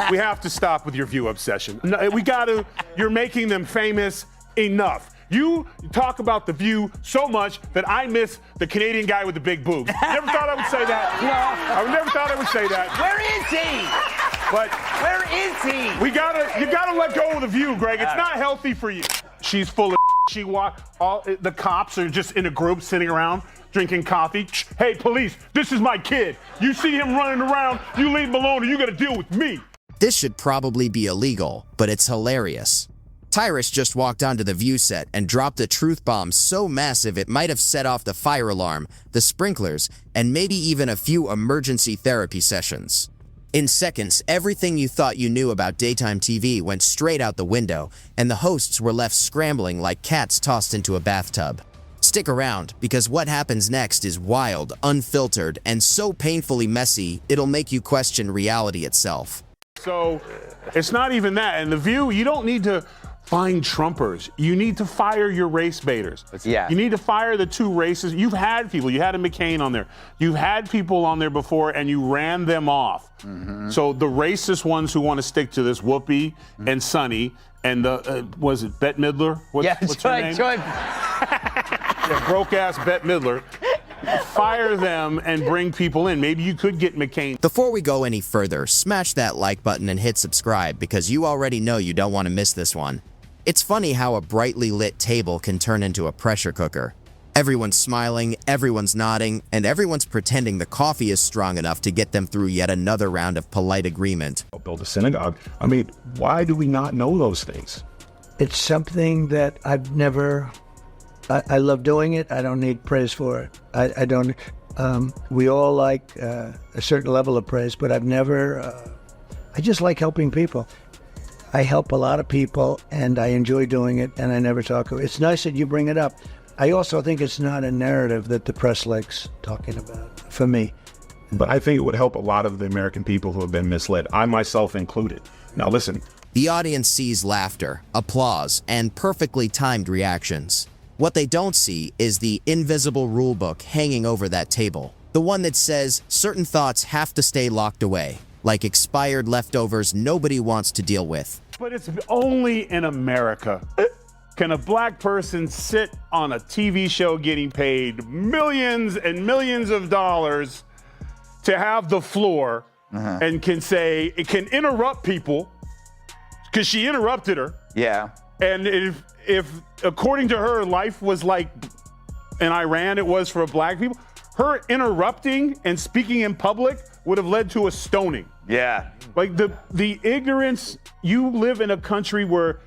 we have to stop with your view obsession. No, we gotta, you're making them famous enough. You talk about The View so much that I miss the Canadian guy with the big boobs. Never thought I would say that. No, I never thought I would say that. Where is he? But where is he? You gotta let go of The View, Greg. It's not healthy for you. She's full of all the cops are just in a group sitting around drinking coffee. Hey, police, this is my kid. You see him running around, you leave him alone or you gotta deal with me. This should probably be illegal, but it's hilarious. Tyrus just walked onto the View set and dropped a truth bomb so massive it might have set off the fire alarm, the sprinklers, and maybe even a few emergency therapy sessions. In seconds, everything you thought you knew about daytime TV went straight out the window, and the hosts were left scrambling like cats tossed into a bathtub. Stick around, because what happens next is wild, unfiltered, and so painfully messy, it'll make you question reality itself. So, it's not even that. And The View, you don't need to find Trumpers. You need to fire your race baiters. Yeah. You need to fire the two races. You've had people. You had a McCain on there. You've had people on there before, and you ran them off. So the racist ones who want to stick to this, Whoopi and Sonny, and the, was it Bette Midler? What's her name? Yeah, broke-ass Bette Midler. Fire them and bring people in. Maybe you could get McCain. Before we go any further, smash that like button and hit subscribe because you already know you don't want to miss this one. It's funny how a brightly lit table can turn into a pressure cooker. Everyone's smiling, everyone's nodding, and everyone's pretending the coffee is strong enough to get them through yet another round of polite agreement. Build a synagogue. I mean, why do we not know those things? It's something that I've never... I love doing it. I don't need praise for it. I don't... we all like a certain level of praise, but I've never... I just like helping people. I help a lot of people, and I enjoy doing it, and I never talk about it. It's nice that you bring it up. I also think it's not a narrative that the press likes talking about, for me. But I think it would help a lot of the American people who have been misled, I myself included. Now listen. The audience sees laughter, applause, and perfectly timed reactions. What they don't see is the invisible rulebook hanging over that table. The one that says certain thoughts have to stay locked away, like expired leftovers nobody wants to deal with. But it's only in America can a black person sit on a TV show getting paid millions and millions of dollars to have the floor and can say, it can interrupt people because she interrupted her. Yeah. And if according to her, life was like in Iran, it was for black people, her interrupting and speaking in public would have led to a stoning. Yeah. Like the ignorance, you live in a country where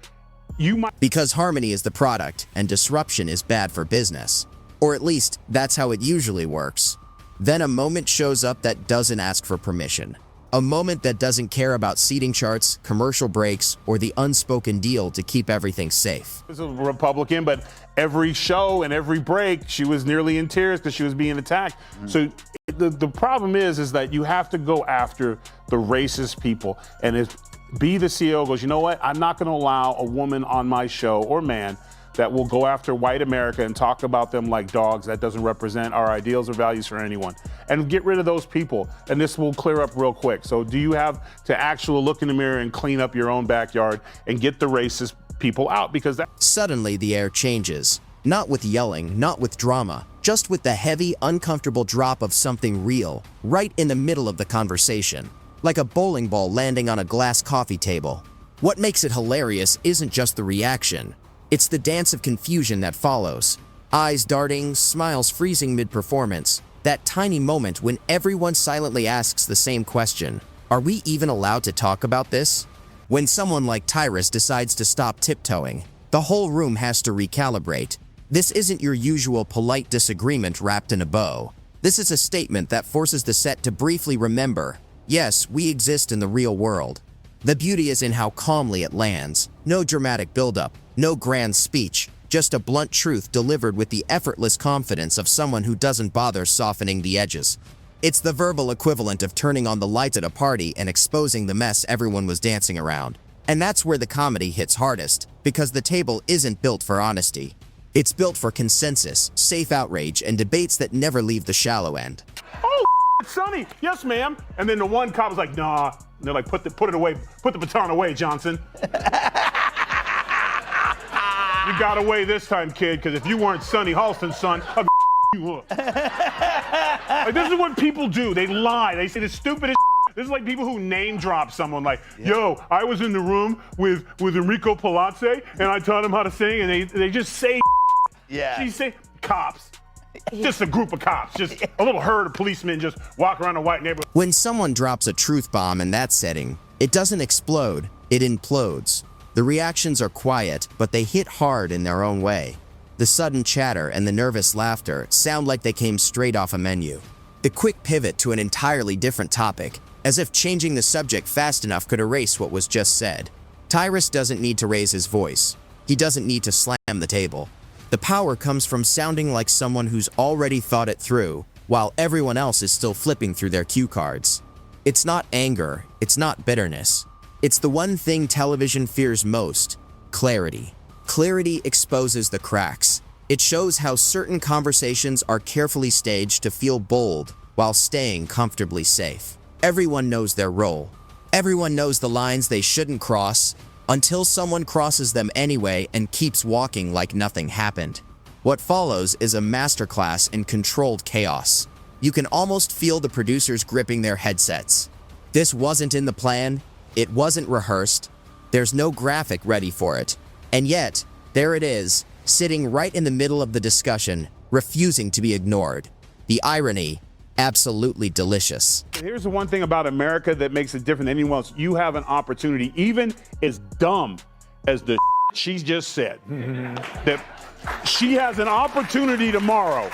you might... Because harmony is the product and disruption is bad for business. Or at least, that's how it usually works. Then a moment shows up that doesn't ask for permission. A moment that doesn't care about seating charts, commercial breaks, or the unspoken deal to keep everything safe. She was a Republican, but every show and every break, she was nearly in tears because she was being attacked. So the problem is that you have to go after the racist people. And if be the CEO goes, you know what? I'm not going to allow a woman on my show or man that will go after white America and talk about them like dogs. That doesn't represent our ideals or values for anyone. And get rid of those people, and this will clear up real quick. So do you have to actually look in the mirror and clean up your own backyard and get the racist people out? Because that... Suddenly the air changes. Not with yelling, not with drama, just with the heavy, uncomfortable drop of something real, right in the middle of the conversation. Like a bowling ball landing on a glass coffee table. What makes it hilarious isn't just the reaction. It's the dance of confusion that follows. Eyes darting, smiles freezing mid-performance. That tiny moment when everyone silently asks the same question. Are we even allowed to talk about this? When someone like Tyrus decides to stop tiptoeing, the whole room has to recalibrate. This isn't your usual polite disagreement wrapped in a bow. This is a statement that forces the set to briefly remember, yes, we exist in the real world. The beauty is in how calmly it lands. No dramatic buildup, no grand speech, just a blunt truth delivered with the effortless confidence of someone who doesn't bother softening the edges. It's the verbal equivalent of turning on the lights at a party and exposing the mess everyone was dancing around. And that's where the comedy hits hardest, because the table isn't built for honesty. It's built for consensus, safe outrage, and debates that never leave the shallow end. Oh, Sonny, yes, ma'am. And then the one cop was like, nah. And they're like, put it away, put the baton away, Johnson. You got away this time, kid, because if you weren't Sonny Halston's son, I'd you up. Like, this is what people do. They lie. They say the stupidest. This is like people who name drop someone like, yo, I was in the room with Enrico Palazzi and I taught him how to sing, and they just say She say cops. Just a group of cops, just a little herd of policemen just walk around a white neighborhood. When someone drops a truth bomb in that setting, it doesn't explode, it implodes. The reactions are quiet, but they hit hard in their own way. The sudden chatter and the nervous laughter sound like they came straight off a menu. The quick pivot to an entirely different topic, as if changing the subject fast enough could erase what was just said. Tyrus doesn't need to raise his voice. He doesn't need to slam the table. The power comes from sounding like someone who's already thought it through, while everyone else is still flipping through their cue cards. It's not anger, it's not bitterness. It's the one thing television fears most: clarity. Clarity exposes the cracks. It shows how certain conversations are carefully staged to feel bold while staying comfortably safe. Everyone knows their role. Everyone knows the lines they shouldn't cross, until someone crosses them anyway and keeps walking like nothing happened. What follows is a masterclass in controlled chaos. You can almost feel the producers gripping their headsets. This wasn't in the plan, it wasn't rehearsed, there's no graphic ready for it. And yet, there it is, sitting right in the middle of the discussion, refusing to be ignored. The irony, absolutely delicious. Here's the one thing about America that makes it different than anyone else. You have an opportunity, even as dumb as the she just said, that she has an opportunity tomorrow.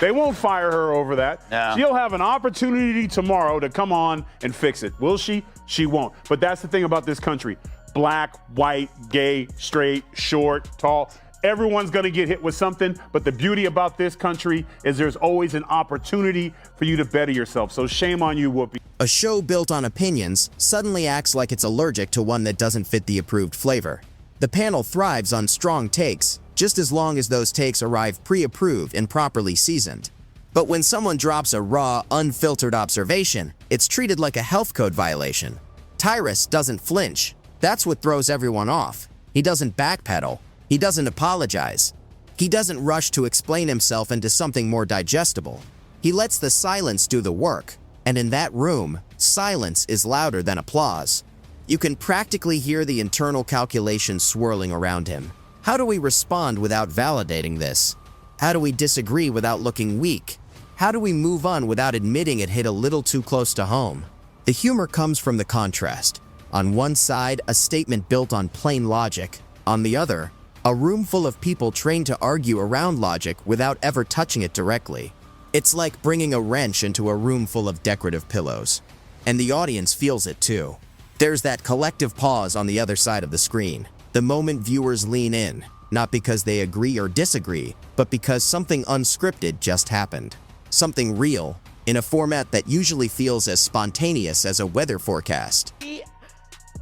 They won't fire her over that. No. She'll have an opportunity tomorrow to come on and fix it. Will she? She won't. But that's the thing about this country. Black, white, gay, straight, short, tall. Everyone's going to get hit with something, but the beauty about this country is there's always an opportunity for you to better yourself. So shame on you, Whoopi. A show built on opinions suddenly acts like it's allergic to one that doesn't fit the approved flavor. The panel thrives on strong takes, just as long as those takes arrive pre-approved and properly seasoned. But when someone drops a raw, unfiltered observation, it's treated like a health code violation. Tyrus doesn't flinch. That's what throws everyone off. He doesn't backpedal. He doesn't apologize. He doesn't rush to explain himself into something more digestible. He lets the silence do the work, and in that room, silence is louder than applause. You can practically hear the internal calculations swirling around him. How do we respond without validating this? How do we disagree without looking weak? How do we move on without admitting it hit a little too close to home? The humor comes from the contrast. On one side, a statement built on plain logic. On the other, a room full of people trained to argue around logic without ever touching it directly. It's like bringing a wrench into a room full of decorative pillows. And the audience feels it too. There's that collective pause on the other side of the screen. The moment viewers lean in, not because they agree or disagree, but because something unscripted just happened. Something real, in a format that usually feels as spontaneous as a weather forecast. He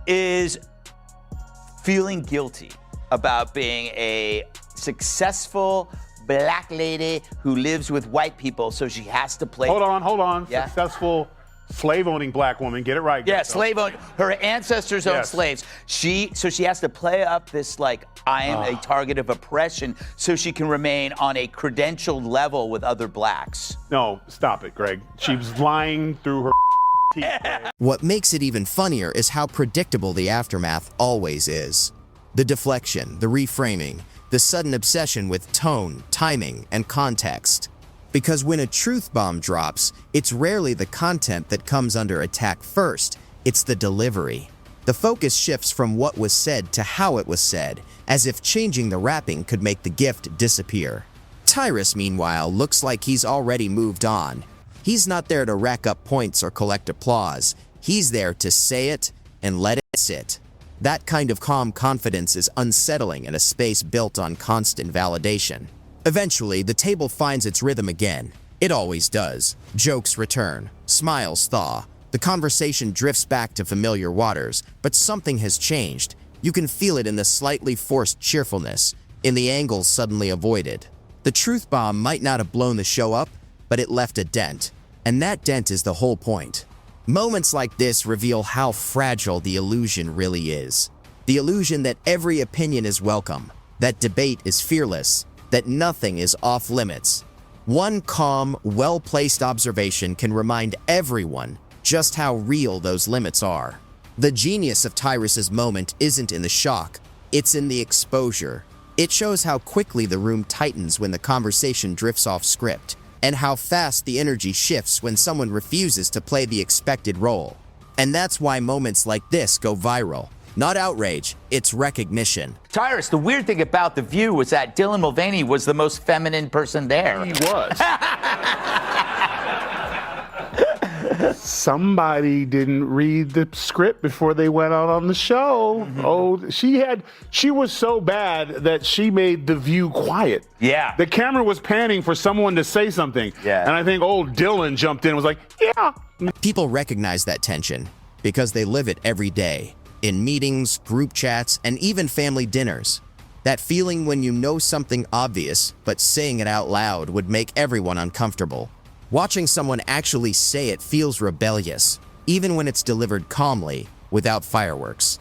is feeling guilty about being a successful black lady who lives with white people, so she has to play. Hold on. Yeah. Successful slave-owning black woman. Get it right. Yeah, Gato. slave owned. Her ancestors owned Yes. slaves. So she has to play up this like I am a target of oppression, so she can remain on a credentialed level with other blacks. No, stop it, Greg. She was lying through her teeth. Greg. What makes it even funnier is how predictable the aftermath always is. The deflection, the reframing, the sudden obsession with tone, timing, and context. Because when a truth bomb drops, it's rarely the content that comes under attack first, it's the delivery. The focus shifts from what was said to how it was said, as if changing the wrapping could make the gift disappear. Tyrus, meanwhile, looks like he's already moved on. He's not there to rack up points or collect applause. He's there to say it and let it sit. That kind of calm confidence is unsettling in a space built on constant validation. Eventually, the table finds its rhythm again. It always does. Jokes return. Smiles thaw. The conversation drifts back to familiar waters, but something has changed. You can feel it in the slightly forced cheerfulness, in the angles suddenly avoided. The truth bomb might not have blown the show up, but it left a dent. And that dent is the whole point. Moments like this reveal how fragile the illusion really is. The illusion that every opinion is welcome, that debate is fearless, that nothing is off limits. One calm, well-placed observation can remind everyone just how real those limits are. The genius of Tyrus's moment isn't in the shock, it's in the exposure. It shows how quickly the room tightens when the conversation drifts off script, and how fast the energy shifts when someone refuses to play the expected role. And that's why moments like this go viral. Not outrage, it's recognition. Tyrus, the weird thing about The View was that Dylan Mulvaney was the most feminine person there. He was. Somebody didn't read the script before they went out on the show. Mm-hmm. Oh, she was so bad that she made The View quiet. Yeah. The camera was panning for someone to say something. Yeah. And I think old Dylan jumped in and was like, yeah. People recognize that tension because they live it every day, in meetings, group chats, and even family dinners. That feeling when you know something obvious, but saying it out loud would make everyone uncomfortable. Watching someone actually say it feels rebellious, even when it's delivered calmly, without fireworks.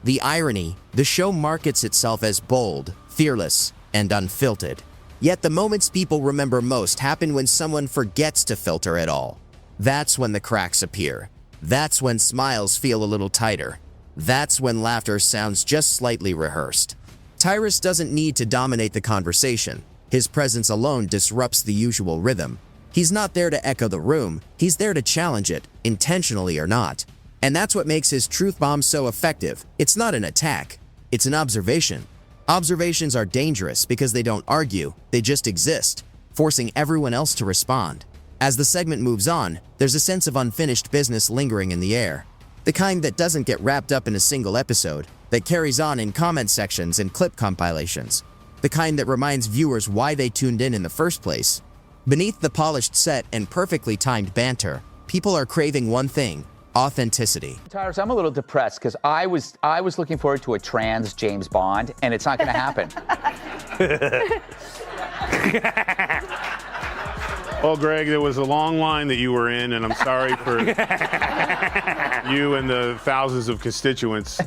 The irony, the show markets itself as bold, fearless, and unfiltered. Yet the moments people remember most happen when someone forgets to filter at all. That's when the cracks appear. That's when smiles feel a little tighter. That's when laughter sounds just slightly rehearsed. Tyrus doesn't need to dominate the conversation. His presence alone disrupts the usual rhythm. He's not there to echo the room, he's there to challenge it, intentionally or not. And that's what makes his truth bomb so effective. It's not an attack, it's an observation. Observations are dangerous because they don't argue, they just exist, forcing everyone else to respond. As the segment moves on, there's a sense of unfinished business lingering in the air. The kind that doesn't get wrapped up in a single episode, that carries on in comment sections and clip compilations. The kind that reminds viewers why they tuned in the first place. Beneath the polished set and perfectly timed banter, people are craving one thing: authenticity. Tyrus, I'm a little depressed because I was looking forward to a trans James Bond, and it's not going to happen. Well, Greg, there was a long line that you were in, and I'm sorry for you and the thousands of constituents.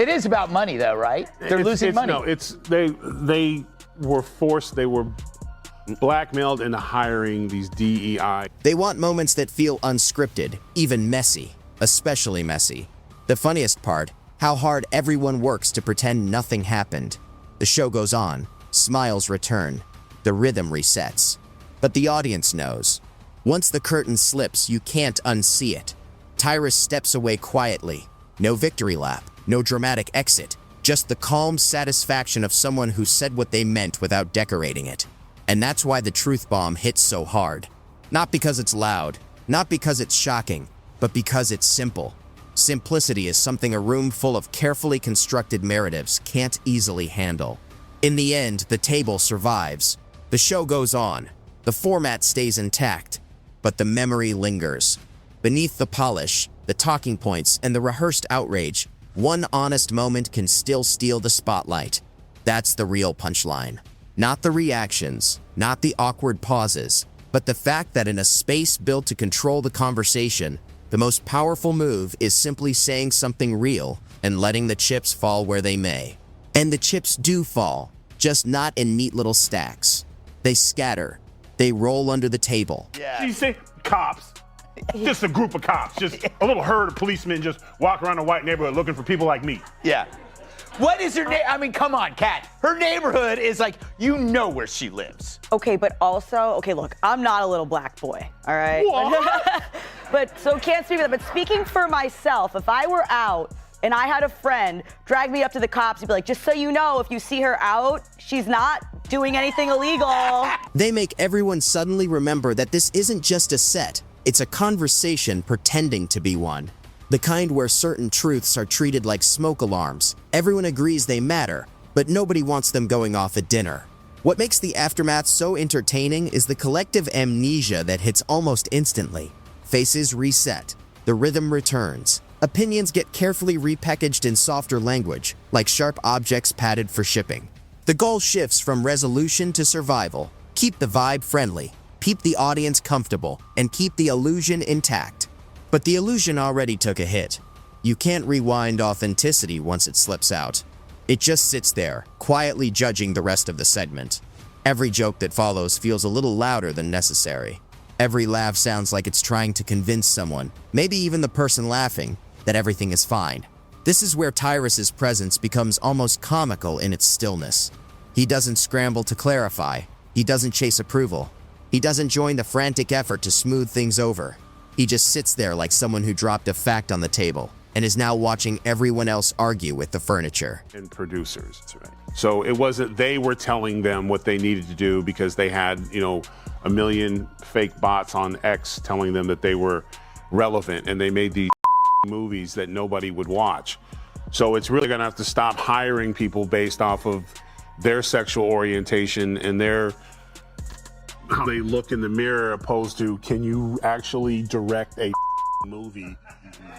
It is about money, though, right? They're losing money. No, they were forced, they were blackmailed into hiring these DEI. They want moments that feel unscripted, even messy, especially messy. The funniest part, how hard everyone works to pretend nothing happened. The show goes on, smiles return, the rhythm resets. But the audience knows. Once the curtain slips, you can't unsee it. Tyrus steps away quietly. No victory lap, no dramatic exit. Just the calm satisfaction of someone who said what they meant without decorating it. And that's why the truth bomb hits so hard. Not because it's loud, not because it's shocking, but because it's simple. Simplicity is something a room full of carefully constructed narratives can't easily handle. In the end, the table survives. The show goes on. The format stays intact, but the memory lingers. Beneath the polish, the talking points, and the rehearsed outrage, one honest moment can still steal the spotlight. That's the real punchline. Not the reactions, not the awkward pauses, but the fact that in a space built to control the conversation, the most powerful move is simply saying something real and letting the chips fall where they may. And the chips do fall, just not in neat little stacks. They scatter. They roll under the table. You say cops. Just a group of cops, just a little herd of policemen just walk around a white neighborhood looking for people like me. Yeah. What is her name? I mean, come on, Kat. Her neighborhood is like, you know where she lives. Okay, but also, look, I'm not a little black boy, all right? What? But so can't speak for that. But speaking for myself, if I were out and I had a friend drag me up to the cops and be like, just so you know, if you see her out, she's not doing anything illegal. They make everyone suddenly remember that this isn't just a set. It's a conversation pretending to be one. The kind where certain truths are treated like smoke alarms. Everyone agrees they matter, but nobody wants them going off at dinner. What makes the aftermath so entertaining is the collective amnesia that hits almost instantly. Faces reset. The rhythm returns. Opinions get carefully repackaged in softer language, like sharp objects padded for shipping. The goal shifts from resolution to survival. Keep the vibe friendly. keep the audience comfortable, and keep the illusion intact. But the illusion already took a hit. You can't rewind authenticity once it slips out. It just sits there, quietly judging the rest of the segment. Every joke that follows feels a little louder than necessary. Every laugh sounds like it's trying to convince someone, maybe even the person laughing, that everything is fine. This is where Tyrus's presence becomes almost comical in its stillness. He doesn't scramble to clarify. He doesn't chase approval. He doesn't join the frantic effort to smooth things over. He just sits there like someone who dropped a fact on the table and is now watching everyone else argue with the furniture. And producers. That's right. So it wasn't they were telling them what they needed to do because they had, a million fake bots on X telling them that they were relevant, and they made these movies that nobody would watch. So it's really gonna have to stop hiring people based off of their sexual orientation and how they look in the mirror, opposed to, can you actually direct a movie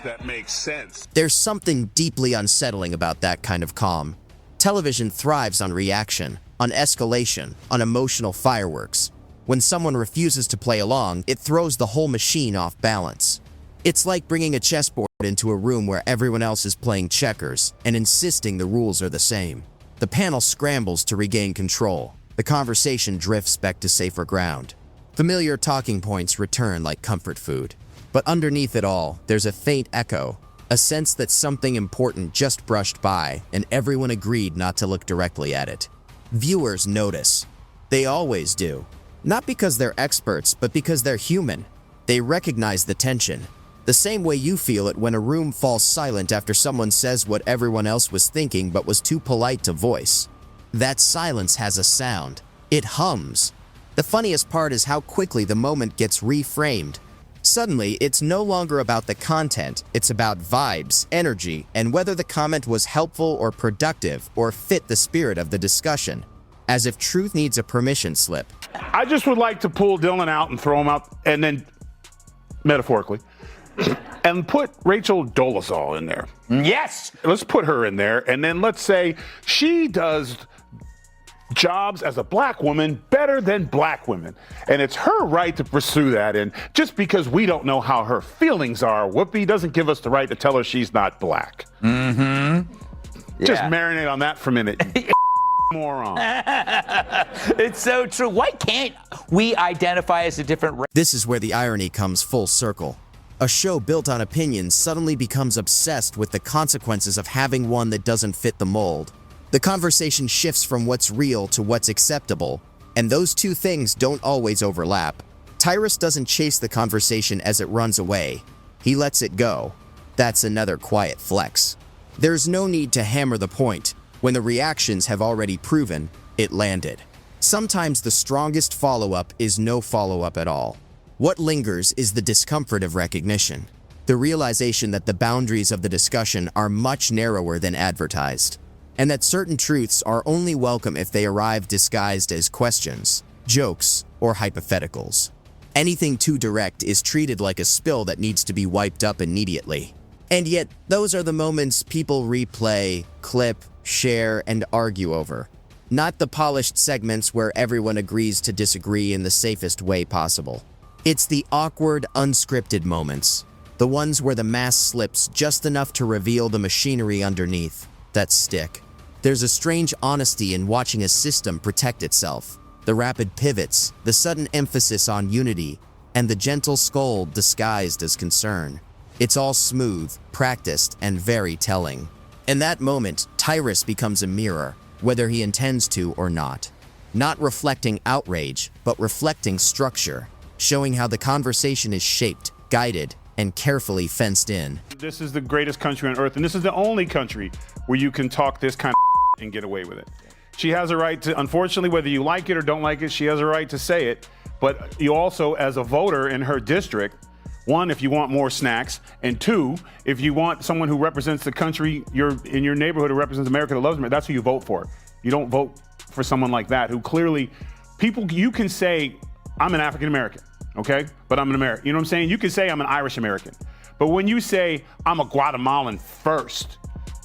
that makes sense? There's something deeply unsettling about that kind of calm. Television thrives on reaction, on escalation, on emotional fireworks. When someone refuses to play along, it throws the whole machine off balance. It's like bringing a chessboard into a room where everyone else is playing checkers and insisting the rules are the same. The panel scrambles to regain control. The conversation drifts back to safer ground. Familiar talking points return like comfort food. But underneath it all, there's a faint echo, a sense that something important just brushed by and everyone agreed not to look directly at it. Viewers notice. They always do. Not because they're experts, but because they're human. They recognize the tension. The same way you feel it when a room falls silent after someone says what everyone else was thinking but was too polite to voice. That silence has a sound. It hums. The funniest part is how quickly the moment gets reframed. Suddenly, it's no longer about the content, it's about vibes, energy, and whether the comment was helpful or productive or fit the spirit of the discussion. As if truth needs a permission slip. I just would like to pull Dylan out and throw him out, and then, metaphorically, and put Rachel Dolezal in there. Yes! Let's put her in there, and then let's say she does jobs as a black woman better than black women. And it's her right to pursue that. And just because we don't know how her feelings are, Whoopi doesn't give us the right to tell her she's not black. Mm-hmm. Just Yeah. marinate on that for a minute. Moron. It's so true. Why can't we identify as a different race? This is where the irony comes full circle. A show built on opinions suddenly becomes obsessed with the consequences of having one that doesn't fit the mold. The conversation shifts from what's real to what's acceptable, and those two things don't always overlap. Tyrus doesn't chase the conversation as it runs away. He lets it go. That's another quiet flex. There's no need to hammer the point when the reactions have already proven it landed. Sometimes the strongest follow-up is no follow-up at all. What lingers is the discomfort of recognition, the realization that the boundaries of the discussion are much narrower than advertised, and that certain truths are only welcome if they arrive disguised as questions, jokes, or hypotheticals. Anything too direct is treated like a spill that needs to be wiped up immediately. And yet, those are the moments people replay, clip, share, and argue over. Not the polished segments where everyone agrees to disagree in the safest way possible. It's the awkward, unscripted moments. The ones where the mask slips just enough to reveal the machinery underneath, that stick. There's a strange honesty in watching a system protect itself. The rapid pivots, the sudden emphasis on unity, and the gentle scold disguised as concern. It's all smooth, practiced, and very telling. In that moment, Tyrus becomes a mirror, whether he intends to or not. Not reflecting outrage, but reflecting structure, showing how the conversation is shaped, guided, and carefully fenced in. This is the greatest country on earth, and this is the only country where you can talk this kind of and get away with it. She has a right to, unfortunately, whether you like it or don't like it, she has a right to say it. But you also, as a voter in her district, one, if you want more snacks, and two, if you want someone who represents the country you're in your neighborhood who represents America that loves America, that's who you vote for. You don't vote for someone like that who clearly, you can say, I'm an African American, okay? But I'm an American. You know what I'm saying? You can say I'm an Irish American. But when you say I'm a Guatemalan first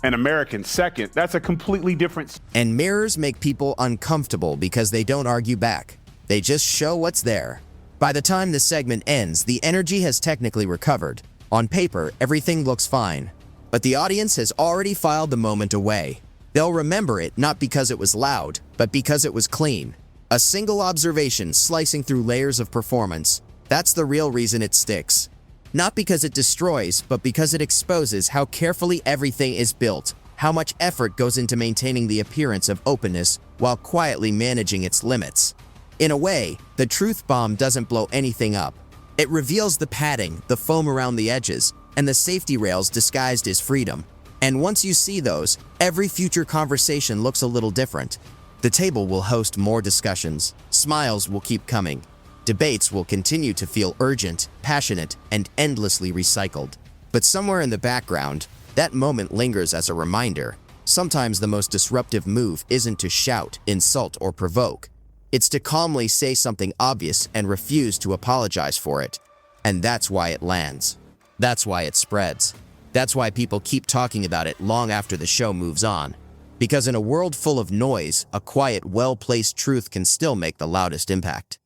and American second, that's a completely different. And mirrors make people uncomfortable because they don't argue back. They just show what's there. By the time the segment ends, the energy has technically recovered. On paper, everything looks fine. But the audience has already filed the moment away. They'll remember it not because it was loud, but because it was clean. A single observation slicing through layers of performance. That's the real reason it sticks. Not because it destroys, but because it exposes how carefully everything is built, how much effort goes into maintaining the appearance of openness while quietly managing its limits. In a way, the truth bomb doesn't blow anything up. It reveals the padding, the foam around the edges, and the safety rails disguised as freedom. And once you see those, every future conversation looks a little different. The table will host more discussions. Smiles will keep coming. Debates will continue to feel urgent, passionate, and endlessly recycled. But somewhere in the background, that moment lingers as a reminder. Sometimes the most disruptive move isn't to shout, insult, or provoke. It's to calmly say something obvious and refuse to apologize for it. And that's why it lands. That's why it spreads. That's why people keep talking about it long after the show moves on. Because in a world full of noise, a quiet, well-placed truth can still make the loudest impact.